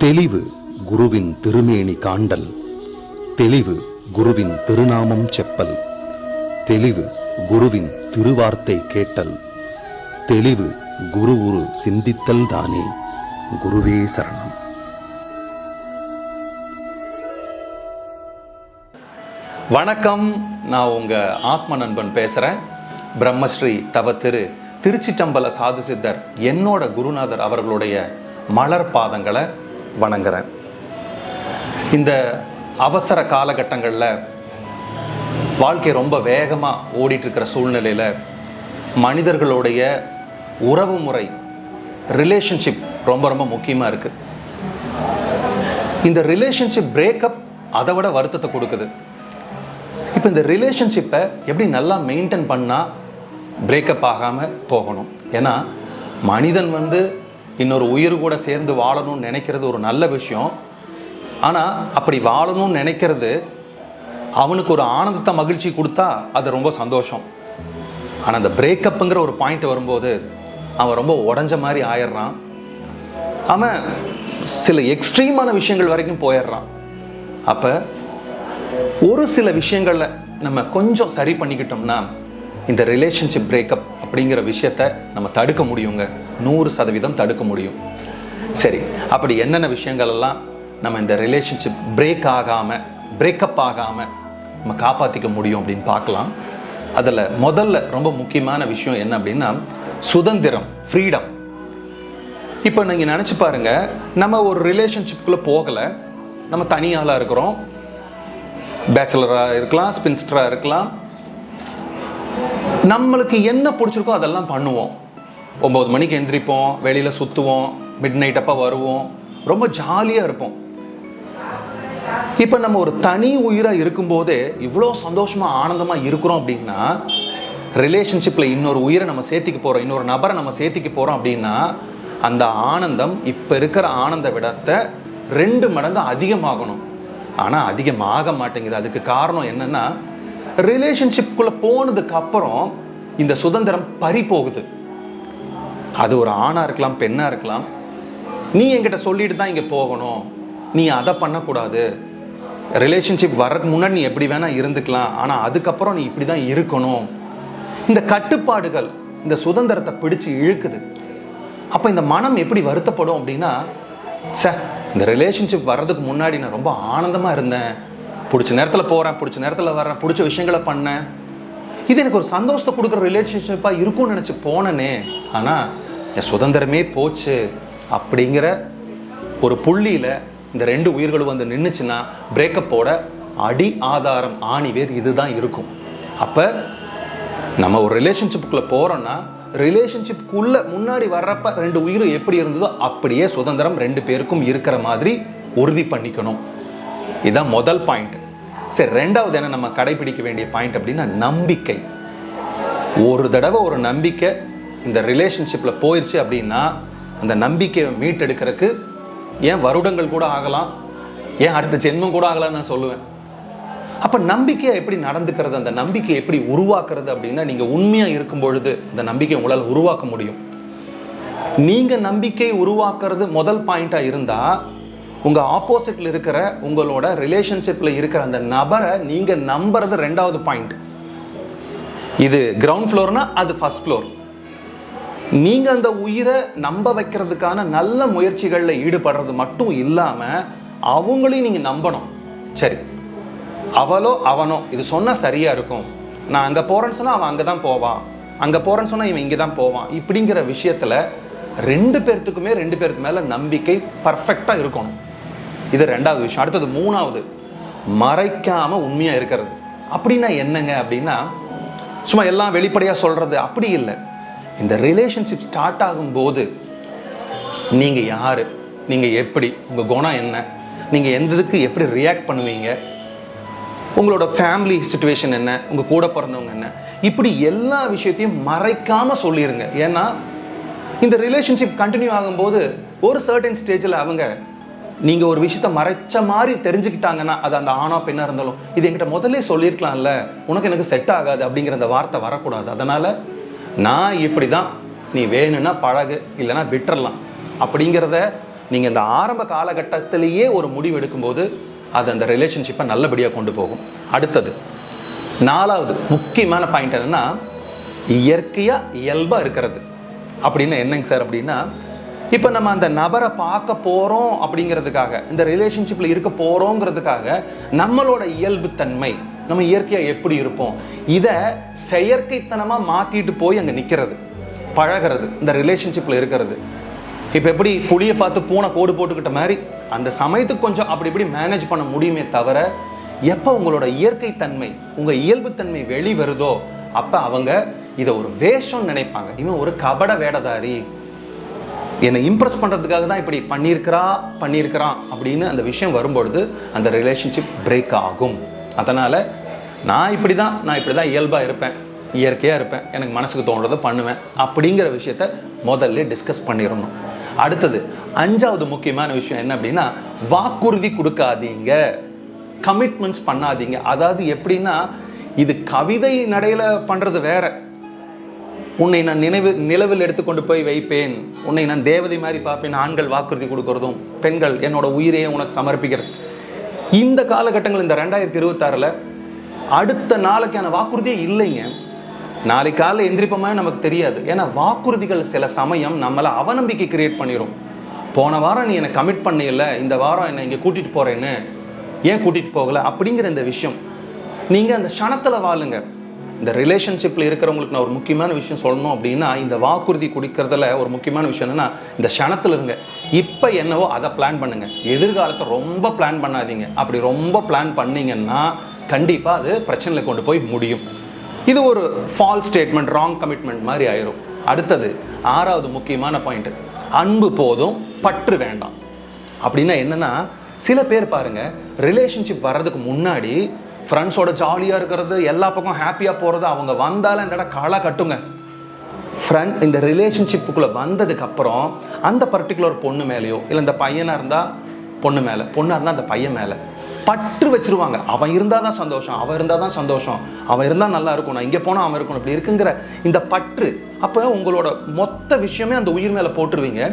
தெளிவு குருவின் திருமேனி காண்டல், தெளிவு குருவின் திருநாமம் செப்பல், தெளிவு குருவின் திருவார்த்தை கேட்டல், தெளிவு குரு உரு சிந்தித்தல் தானே. குருவே சரணம். வணக்கம், நான் உங்கள் ஆத்ம நண்பன் பேசுகிறேன். பிரம்மஸ்ரீ தவ திருச்சிற்றம்பல சாது சித்தர் என்னோட குருநாதர் அவர்களுடைய மலர் பாதங்களை வணங்குறேன். இந்த அவசர காலகட்டங்களில் வாழ்க்கை ரொம்ப வேகமாக ஓடிட்டுருக்கிற சூழ்நிலையில் மனிதர்களுடைய உறவு முறை, ரிலேஷன்ஷிப் ரொம்ப ரொம்ப முக்கியமாக இருக்குது. இந்த ரிலேஷன்ஷிப் பிரேக்கப் அதை விட வருத்தத்தை கொடுக்குது. இப்போ இந்த ரிலேஷன்ஷிப்பை எப்படி நல்லா மெயின்டைன் பண்ணால் பிரேக்கப் ஆகாமல் போகணும்? ஏன்னா மனிதன் இன்னொரு உயிர் கூட சேர்ந்து வாழணும்னு நினைக்கிறது ஒரு நல்ல விஷயம். ஆனால் அப்படி வாழணும்னு நினைக்கிறது அவனுக்கு ஒரு ஆனந்தத்தை, மகிழ்ச்சி கொடுத்தா அது ரொம்ப சந்தோஷம். ஆனால் அந்த பிரேக்கப்புங்கிற ஒரு பாயிண்ட் வரும்போது அவன் ரொம்ப உடஞ்ச மாதிரி ஆயிடுறான். அவன் சில எக்ஸ்ட்ரீமான விஷயங்கள் வரைக்கும் போயிடுறான். அப்போ ஒரு சில விஷயங்களில் நம்ம கொஞ்சம் சரி பண்ணிக்கிட்டோம்னா இந்த ரிலேஷன்ஷிப் பிரேக்கப் அப்படிங்கிற விஷயத்தை நம்ம தடுக்க முடியுங்க. 100% தடுக்க முடியும். சரி, அப்படி என்னென்ன விஷயங்கள் எல்லாம் நம்ம இந்த ரிலேஷன்ஷிப் பிரேக்கப் ஆகாமல் நம்ம காப்பாற்றிக்க முடியும் அப்படின்னு பார்க்கலாம். அதில் முதல்ல ரொம்ப முக்கியமான விஷயம் என்ன அப்படின்னா சுதந்திரம், ஃப்ரீடம். இப்போ நீங்கள் நினச்சி பாருங்கள், நம்ம ஒரு ரிலேஷன்ஷிப்புக்குள்ளே போகலை, நம்ம தனியாளாக இருக்கிறோம். பேச்சுலராக இருக்கலாம், ஸ்பின்ஸ்டராக இருக்கலாம். நம்மளுக்கு என்ன பிடிச்சிருக்கோ அதெல்லாம் பண்ணுவோம். 9 மணிக்கு எந்திரிப்போம், வெளியில் சுற்றுவோம், மிட் நைட் அப்போ வருவோம், ரொம்ப ஜாலியாக இருப்போம். இப்போ நம்ம ஒரு தனி உயிராக இருக்கும்போதே இவ்வளோ சந்தோஷமாக ஆனந்தமாக இருக்கிறோம் அப்படின்னா, ரிலேஷன்ஷிப்பில் இன்னொரு உயிரை நம்ம சேர்த்திக்க போகிறோம், இன்னொரு நபரை நம்ம சேர்த்திக்க போகிறோம் அப்படின்னா அந்த ஆனந்தம் இப்போ இருக்கிற ஆனந்த விடத்தை 2 மடங்கு அதிகமாகணும். ஆனால் அதிகமாக மாட்டேங்குது. அதுக்கு காரணம் என்னென்னா, ரிலேஷன்ஷிப்புக்குள்ளே போனதுக்கு அப்புறம் இந்த சுதந்திரம் பறி போகுது. அது ஒரு ஆணாக இருக்கலாம், பெண்ணாக இருக்கலாம். நீ என்கிட்ட சொல்லிட்டு தான் இங்கே போகணும், நீ அதை பண்ணக்கூடாது, ரிலேஷன்ஷிப் வர்றதுக்கு முன்னாடி நீ எப்படி வேணால் இருந்துக்கலாம், ஆனால் அதுக்கப்புறம் நீ இப்படி தான் இருக்கணும். இந்த கட்டுப்பாடுகள் இந்த சுதந்திரத்தை பிடிச்சு இழுக்குது. அப்போ இந்த மனம் எப்படி வருத்தப்படும் அப்படின்னா, இந்த ரிலேஷன்ஷிப் வர்றதுக்கு முன்னாடி நான் ரொம்ப ஆனந்தமாக இருந்தேன், பிடிச்ச நேரத்தில் போகிறேன், பிடிச்ச நேரத்தில் வர்றேன், பிடிச்ச விஷயங்களை பண்ணேன், இது எனக்கு ஒரு சந்தோஷத்தை கொடுக்குற ரிலேஷன்ஷிப்பாக இருக்கும்னு நினச்சி போனேனே, ஆனால் என் சுதந்திரமே போச்சு அப்படிங்கிற ஒரு புள்ளியில் இந்த 2 உயிர்களும் நின்றுச்சுன்னா பிரேக்கப்போட அடி ஆதாரம், ஆணிவேர் இதுதான் இருக்கும். அப்போ நம்ம ஒரு ரிலேஷன்ஷிப்புக்குள்ளே போகிறோன்னா ரிலேஷன்ஷிப்புக்குள்ளே முன்னாடி வர்றப்ப 2 உயிரும் எப்படி இருந்ததோ அப்படியே சுதந்திரம் 2 பேருக்கும் இருக்கிற மாதிரி உறுதி பண்ணிக்கணும். இதுதான் முதல் பாயிண்ட். சரி, 2வது என்ன நம்ம கடைபிடிக்க வேண்டிய பாயிண்ட் அப்படின்னா நம்பிக்கை. ஒரு தடவை ஒரு நம்பிக்கை இந்த ரிலேஷன்ஷிப்பில் போயிடுச்சு அப்படின்னா அந்த நம்பிக்கையை மீட்டெடுக்கிறதுக்கு ஏன் வருடங்கள் கூட ஆகலாம், ஏன் அடுத்த ஜென்மம் கூட ஆகலாம்னு நான் சொல்லுவேன். அப்போ நம்பிக்கையை எப்படி நடந்துக்கிறது, அந்த நம்பிக்கையை எப்படி உருவாக்குறது அப்படின்னா, நீங்கள் உண்மையாக இருக்கும் பொழுது இந்த நம்பிக்கை உங்களால் உருவாக்க முடியும். நீங்கள் நம்பிக்கை உருவாக்குறது முதல் பாயிண்ட்டாக இருந்தால் உங்கள் ஆப்போசிட்டில் இருக்கிற உங்களோட ரிலேஷன்ஷிப்பில் இருக்கிற அந்த நபரை நீங்கள் நம்புறது 2வது பாயிண்ட். இது கிரவுண்ட் ஃப்ளோர்னா அது ஃபர்ஸ்ட் ஃப்ளோர். நீங்கள் அந்த உயிரை நம்ப வைக்கிறதுக்கான நல்ல முயற்சிகளில் ஈடுபடுறது மட்டும் இல்லாமல் அவங்களையும் நீங்கள் நம்பணும். சரி, அவளோ அவனோ இது சொன்னால் சரியாக இருக்கும், நான் அங்கே போகிறேன்னு சொன்னால் அவன் அங்கே தான் போவான், அங்கே போகிறேன்னு சொன்னால் இவன் இங்கே தான் போவான், இப்படிங்கிற விஷயத்தில் 2 பேர்த்துக்குமே 2 பேருக்கு மேலே நம்பிக்கை பர்ஃபெக்டாக இருக்கணும். இது 2வது விஷயம். அடுத்தது 3வது, மறைக்காமல் உண்மையாக இருக்கிறது. அப்படின்னா என்னங்க அப்படின்னா, சும்மா எல்லாம் வெளிப்படையாக சொல்கிறது அப்படி இல்லை. இந்த ரிலேஷன்ஷிப் ஸ்டார்ட் ஆகும்போது நீங்கள் யார், நீங்கள் எப்படி, உங்கள் குணம் என்ன, நீங்கள் எந்ததுக்கு எப்படி ரியாக்ட் பண்ணுவீங்க, உங்களோட ஃபேமிலி சிச்சுவேஷன் என்ன, உங்கள் கூட பிறந்தவங்க என்ன, இப்படி எல்லா விஷயத்தையும் மறைக்காமல் சொல்லிடுங்க. ஏன்னா இந்த ரிலேஷன்ஷிப் கண்டினியூ ஆகும்போது ஒரு சர்டன் ஸ்டேஜில் அவங்க நீங்கள் ஒரு விஷயத்த மறைச்ச மாதிரி தெரிஞ்சுக்கிட்டாங்கன்னா, அது அந்த ஆணா பெண்ணாக இருந்தாலும், இது என்கிட்ட முதல்ல சொல்லியிருக்கலாம்ல, உனக்கு எனக்கு செட் ஆகாது அப்படிங்கிற அந்த வார்த்தை வரக்கூடாது. அதனால் நான் இப்படி தான், நீ வேணும்னா பழகு, இல்லைனா விட்டுறலாம் அப்படிங்கிறத நீங்கள் இந்த ஆரம்ப காலகட்டத்திலேயே ஒரு முடிவு எடுக்கும்போது அது அந்த ரிலேஷன்ஷிப்பை நல்லபடியாக கொண்டு போகும். அடுத்தது 4வது முக்கியமான பாயிண்ட் என்னென்னா, இயற்கையாக இயல்பாக இருக்கிறது. அப்படின்னா என்னங்க சார் அப்படின்னா, இப்போ நம்ம அந்த நபரை பார்க்க போகிறோம் அப்படிங்கிறதுக்காக, இந்த ரிலேஷன்ஷிப்பில் இருக்க போகிறோங்கிறதுக்காக நம்மளோட இயல்புத்தன்மை, நம்ம இயற்கையாக எப்படி இருப்போம், இதை செயற்கைத்தனமாக மாற்றிட்டு போய் அங்கே நிற்கிறது, பழகிறது, இந்த ரிலேஷன்ஷிப்பில் இருக்கிறது. இப்போ எப்படி புளியை பார்த்து பூனை கோடு போட்டுக்கிட்ட மாதிரி அந்த சமயத்துக்கு கொஞ்சம் அப்படி இப்படி மேனேஜ் பண்ண முடியுமே தவிர, எப்போ உங்களோட இயற்கைத்தன்மை, உங்கள் இயல்புத்தன்மை வெளி வருதோ அப்போ அவங்க இதை ஒரு வேஷம்னு நினைப்பாங்க. இவன் ஒரு கபட வேடதாரி, என்னை இம்ப்ரெஸ் பண்ணுறதுக்காக தான் இப்படி பண்ணியிருக்கிறான் அப்படின்னு அந்த விஷயம் வரும்பொழுது அந்த ரிலேஷன்ஷிப் பிரேக் ஆகும். அதனால் நான் இப்படி தான் இயல்பாக இருப்பேன், இயற்கையாக இருப்பேன், எனக்கு மனசுக்கு தோன்றதை பண்ணுவேன் அப்படிங்கிற விஷயத்த முதல்ல டிஸ்கஸ் பண்ணிடணும். அடுத்தது 5வது முக்கியமான விஷயம் என்ன அப்படின்னா, வாக்குறுதி கொடுக்காதீங்க, கமிட்மெண்ட்ஸ் பண்ணாதீங்க. அதாவது எப்படின்னா, இது கவிதை நடையில் பண்ணுறது வேற. உன்னை நான் நிலவில் எடுத்துக்கொண்டு போய் வைப்பேன், உன்னை நான் தேவதை மாதிரி பார்ப்பேன், ஆண்கள் வாக்குறுதி கொடுக்கறதும், பெண்கள் என்னோட உயிரையே உனக்கு சமர்ப்பிக்கிறேன். இந்த காலகட்டங்கள், இந்த 2026 அடுத்த நாளைக்கான வாக்குறுதியே இல்லைங்க. நாளைக்கு காலையில் எந்திரிப்போமா நமக்கு தெரியாது. ஏன்னா வாக்குறுதிகள் சில சமயம் நம்மளை அவநம்பிக்கை கிரியேட் பண்ணிடும். போன வாரம் நீ என்னை கமிட் பண்ணியில்ல, இந்த வாரம் என்னை இங்கே கூட்டிகிட்டு போகிறேன்னு ஏன் கூட்டிகிட்டு போகலை அப்படிங்கிற இந்த விஷயம். நீங்கள் அந்த க்ஷணத்தில் வாழுங்க. இந்த ரிலேஷன்ஷிப்பில் இருக்கிறவங்களுக்கு நான் ஒரு முக்கியமான விஷயம் சொல்லணும் அப்படின்னா, இந்த வாக்குறுதி கொடுக்கறதுல ஒரு முக்கியமான விஷயம் என்னென்னா, இந்த க்ஷணத்தில் இருங்க. இப்போ என்னவோ அதை பிளான் பண்ணுங்கள், எதிர்காலத்தை ரொம்ப பிளான் பண்ணாதீங்க. அப்படி ரொம்ப பிளான் பண்ணிங்கன்னா கண்டிப்பாக அது பிரச்சனையில் கொண்டு போய் முடியும். இது ஒரு ஃபால்ஸ் ஸ்டேட்மெண்ட், ராங் கமிட்மெண்ட் மாதிரி ஆயிரும். அடுத்தது 6வது முக்கியமான பாயிண்ட், அன்பு போதும் பற்று வேண்டாம். அப்படின்னா என்னென்னா, சில பேர் பாருங்கள், ரிலேஷன்ஷிப் வர்றதுக்கு முன்னாடி ஃப்ரெண்ட்ஸோட ஜாலியாக இருக்கிறது, எல்லா பக்கம் ஹாப்பியாக போகிறது, அவங்க வந்தாலும் இந்த இடம் களை கட்டுங்க. இந்த ரிலேஷன்ஷிப்புக்குள்ளே வந்ததுக்கப்புறம் அந்த பர்டிகுலர் பொண்ணு மேலேயோ, இல்லை இந்த பையனாக இருந்தால் பொண்ணு மேலே, பொண்ணாக இருந்தால் அந்த பையன் மேலே பற்று வச்சுருவாங்க. அவன் இருந்தால் தான் சந்தோஷம், அவன் இருந்தால் தான் சந்தோஷம், அவன் இருந்தால் நல்லா இருக்கும், நான் இங்கே போனால் அவன் இருக்கணும், இப்படி இருக்குங்கிற இந்த பற்று. அப்போ உங்களோட மொத்த விஷயமே அந்த உயிர் மேலே போட்டுருவீங்க.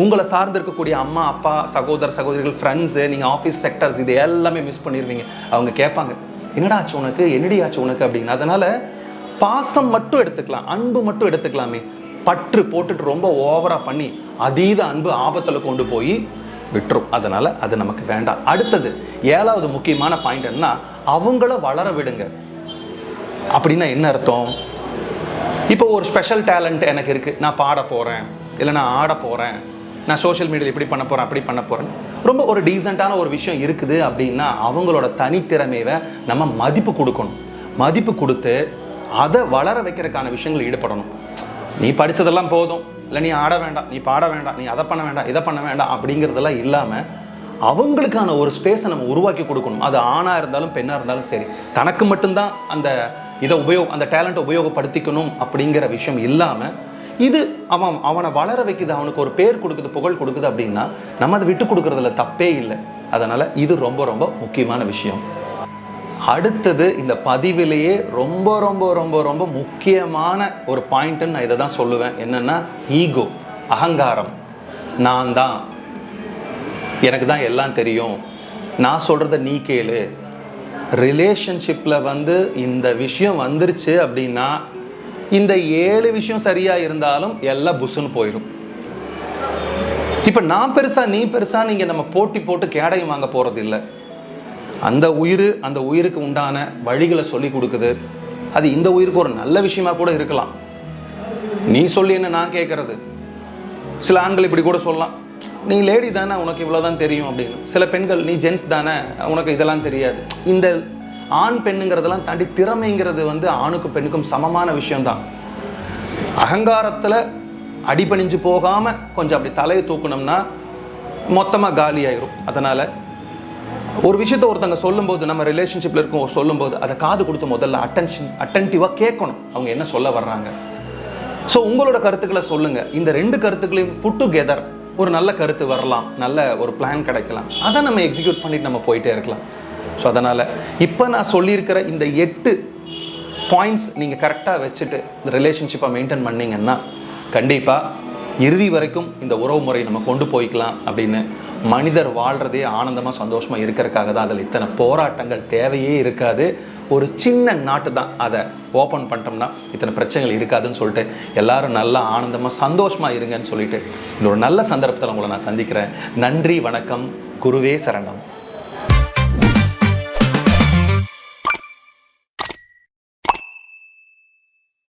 உங்களை சார்ந்து இருக்கக்கூடிய அம்மா, அப்பா, சகோதரிகள், ஃப்ரெண்ட்ஸு, நீங்கள் ஆஃபீஸ் செக்டர்ஸ், இது எல்லாமே மிஸ் பண்ணிடுவீங்க. அவங்க கேட்பாங்க, என்னடா ஆச்சு உனக்கு, என்னடி ஆச்சு உனக்கு அப்படின்னு. அதனால் பாசம் மட்டும் எடுத்துக்கலாம், அன்பு மட்டும் எடுத்துக்கலாமே. பற்று போட்டுட்டு ரொம்ப ஓவராக பண்ணி அதீத அன்பு ஆபத்தில் கொண்டு போய் விட்டுரும். அதனால் அது நமக்கு வேண்டாம். அடுத்தது 7வது முக்கியமான பாயிண்ட் என்னன்னா, அவங்கள வளர விடுங்க. அப்படின்னா என்ன அர்த்தம்? இப்போ ஒரு ஸ்பெஷல் டேலண்ட் எனக்கு இருக்குது, நான் பாட போகிறேன், இல்லை நான் ஆட போகிறேன், நான் சோஷியல் மீடியாவில் இப்படி பண்ண போகிறேன், அப்படி பண்ண போகிறேன், ரொம்ப ஒரு டீசெண்டான ஒரு விஷயம் இருக்குது அப்படின்னா அவங்களோட தனித்திறமையை நம்ம மதிப்பு கொடுக்கணும். மதிப்பு கொடுத்து அதை வளர வைக்கிறதுக்கான விஷயங்கள் ஈடுபடணும். நீ படித்ததெல்லாம் போதும், இல்லை நீ ஆட வேண்டாம், நீ பாட வேண்டாம், நீ அதை பண்ண வேண்டாம், இதை பண்ண வேண்டாம் அப்படிங்கிறதெல்லாம் இல்லாமல் அவங்களுக்கான ஒரு ஸ்பேஸை நம்ம உருவாக்கி கொடுக்கணும். அது ஆணாக இருந்தாலும் பெண்ணாக இருந்தாலும் சரி, தனக்கு மட்டும்தான் அந்த அந்த டேலண்ட்டை உபயோகப்படுத்திக்கணும் அப்படிங்கிற விஷயம் இல்லாமல், இது அவனை வளர வைக்குது, அவனுக்கு ஒரு பேர் கொடுக்குது, புகழ் கொடுக்குது அப்படின்னா நம்ம அதை விட்டு கொடுக்குறதுல தப்பே இல்லை. அதனால் இது ரொம்ப ரொம்ப முக்கியமான விஷயம். அடுத்தது இந்த பதிவிலேயே ரொம்ப ரொம்ப ரொம்ப ரொம்ப முக்கியமான ஒரு பாயிண்ட்டுன்னு நான் இதை தான் சொல்லுவேன். என்னென்னா, ஈகோ, அகங்காரம். நான் தான், எனக்கு தான் எல்லாம் தெரியும், நான் சொல்கிறத நீ கேளு. ரிலேஷன்ஷிப்பில் இந்த விஷயம் வந்துருச்சு அப்படின்னா இந்த 7 விஷயம் சரியாக இருந்தாலும் எல்லாம் புஷ்ஷுன்னு போயிடும். இப்போ நான் பெருசா நீ பெருசா நீங்கள் நம்ம போட்டி போட்டு கேடயம் வாங்க போகிறது இல்லை. அந்த உயிருக்கு உண்டான வழிகளை சொல்லி கொடுக்குது. அது இந்த உயிருக்கு ஒரு நல்ல விஷயமா கூட இருக்கலாம். நீ சொல்லி என்ன நான் கேட்கறது. சில ஆண்கள் இப்படி கூட சொல்லலாம், நீ லேடி தானே, உனக்கு இவ்வளோதான் தெரியும் அப்படின்னு. சில பெண்கள், நீ ஜென்ஸ் தானே, உனக்கு இதெல்லாம் தெரியாது. இந்த ஆண் பெண்ணுங்கிறதெல்லாம் தாண்டி திறமைங்கிறது ஆணுக்கும் பெண்ணுக்கும் சமமான விஷயம்தான். அகங்காரத்தில் அடிபணிஞ்சு போகாமல் கொஞ்சம் அப்படி தலையை தூக்கணும்னா மொத்தமாக காலி ஆயிரும். அதனால் ஒரு விஷயத்தை ஒருத்தங்க சொல்லும்போது, நம்ம ரிலேஷன்ஷிப்பில் இருக்கும் சொல்லும்போது அதை காது கொடுத்து முதல்ல அட்டென்டிவாக கேட்கணும், அவங்க என்ன சொல்ல வர்றாங்க. ஸோ உங்களோட கருத்துக்களை சொல்லுங்கள். இந்த 2 கருத்துக்களையும் புட் டுகெதர் ஒரு நல்ல கருத்து வரலாம், நல்ல ஒரு பிளான் கிடைக்கலாம். அதை நம்ம எக்ஸிக்யூட் பண்ணிட்டு நம்ம போயிட்டே இருக்கலாம். ஸோ அதனால் இப்போ நான் சொல்லியிருக்கிற இந்த 8 பாயிண்ட்ஸ் நீங்கள் கரெக்டாக வச்சுட்டு இந்த ரிலேஷன்ஷிப்பை மெயின்டைன் பண்ணிங்கன்னா கண்டிப்பாக இறுதி வரைக்கும் இந்த உறவு முறை நம்ம கொண்டு போய்க்கலாம் அப்படின்னு. மனிதர் வாழ்கிறதே ஆனந்தமாக சந்தோஷமாக இருக்கிறதுக்காக தான். அதில் இத்தனை போராட்டங்கள் தேவையே இருக்காது. ஒரு சின்ன நாட்டு தான், அதை ஓப்பன் பண்ணிட்டோம்னா இத்தனை பிரச்சனைகள் இருக்காதுன்னு சொல்லிட்டு எல்லாரும் நல்லா ஆனந்தமாக சந்தோஷமாக இருங்கன்னு சொல்லிட்டு இன்னொரு நல்ல சந்தர்ப்பத்தில் உங்களை நான் சந்திக்கிறேன். நன்றி, வணக்கம், குருவே சரணம்.